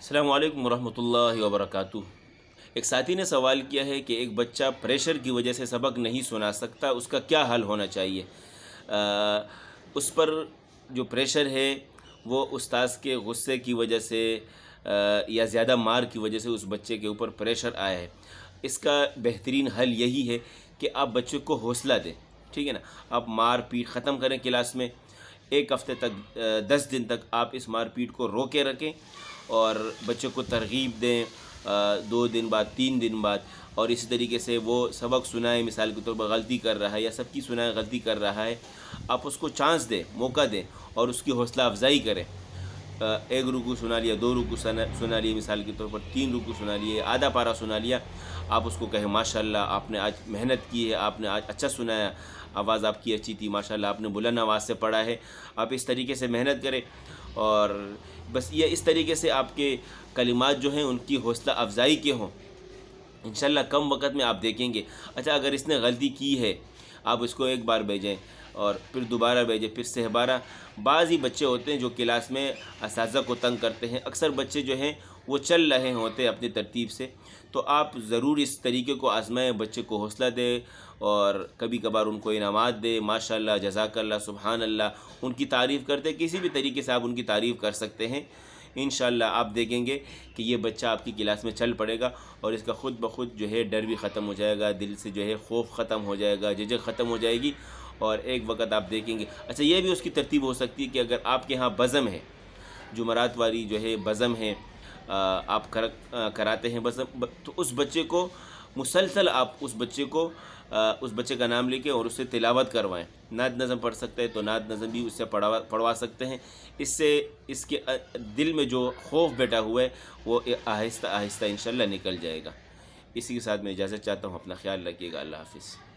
अस्सलामु अलैकुम वरहमतुल्लाहि वबरकातुहू। एक साथी ने सवाल किया है कि एक बच्चा प्रेशर की वजह से सबक नहीं सुना सकता, उसका क्या हल होना चाहिए। उस पर जो प्रेशर है वो उस्ताद के गुस्से की वजह से या ज़्यादा मार की वजह से उस बच्चे के ऊपर प्रेशर आया है। इसका बेहतरीन हल यही है कि आप बच्चे को हौसला दें, ठीक है ना। आप मार पीट ख़त्म करें क्लास में। एक हफ़्ते तक 10 दिन तक आप इस मार पीट को रोके रखें और बच्चे को तरगीब दें 2 दिन बाद 3 दिन बाद, और इसी तरीके से वो सबक सुनाए, मिसाल के तौर पर गलती कर रहा है या सबकी सुनाए गलती कर रहा है, आप उसको चांस दें, मौका दें और उसकी हौसला अफजाई करें। 1 रुकू सुना लिया, 2 रुकू सुना लिए, मिसाल के तौर पर 3 रुकू सुना लिए, आधा पारा सुना लिया, आप उसको कहें माशाल्लाह आपने आज मेहनत की है, आपने आज अच्छा सुनाया, आवाज़ आपकी अच्छी थी, माशाल्लाह आपने बुलंद आवाज़ से पढ़ा है। आप इस तरीके से मेहनत करें और बस ये इस तरीके से आपके कलिमात जो हैं उनकी हौसला अफजाई के हों। इंशाल्लाह कम वक़्त में आप देखेंगे। अच्छा, अगर इसने गलती की है, आप इसको एक बार भेजें और फिर दोबारा भेजें, फिर सहबारा। बाज़ ही बच्चे होते हैं जो क्लास में असातिज़ा को तंग करते हैं। अक्सर बच्चे जो हैं वो चल रहे होते हैं अपनी तरतीब से, तो आप ज़रूर इस तरीके को आज़माएँ, बच्चे को हौसला दें और कभी कभार उनको इनामात दें, माशाल्लाह, जज़ाकल्लाह, सुभान अल्लाह, उनकी तारीफ़ करते। किसी भी तरीके से आप उनकी तारीफ़ कर सकते हैं। इंशाल्लाह आप देखेंगे कि ये बच्चा आपकी क्लास में चल पड़ेगा और इसका ख़ुद ब खुद जो है डर भी ख़त्म हो जाएगा, दिल से जो है खौफ ख़त्म हो जाएगा, झिझक ख़त्म हो जाएगी और एक वक्त आप देखेंगे। अच्छा, ये भी उसकी तरतीब हो सकती है कि अगर आपके यहाँ बज़म है, जुमरात वाली जो है बज़म है, आप कराते हैं बज़म, तो उस बच्चे को मुसलसल आप उस बच्चे का नाम लेके और उससे तिलावत करवाएं। नात नज़म पढ़ सकते हैं तो नात नज़म भी उससे पढ़वा सकते हैं। इससे इसके दिल में जो खौफ बैठा हुआ है वो आहिस्ता आहिस्ता इंशाल्लाह निकल जाएगा। इसी के साथ मैं इजाज़त चाहता हूँ। अपना ख्याल रखिएगा। अल्लाह हाफ़िज़।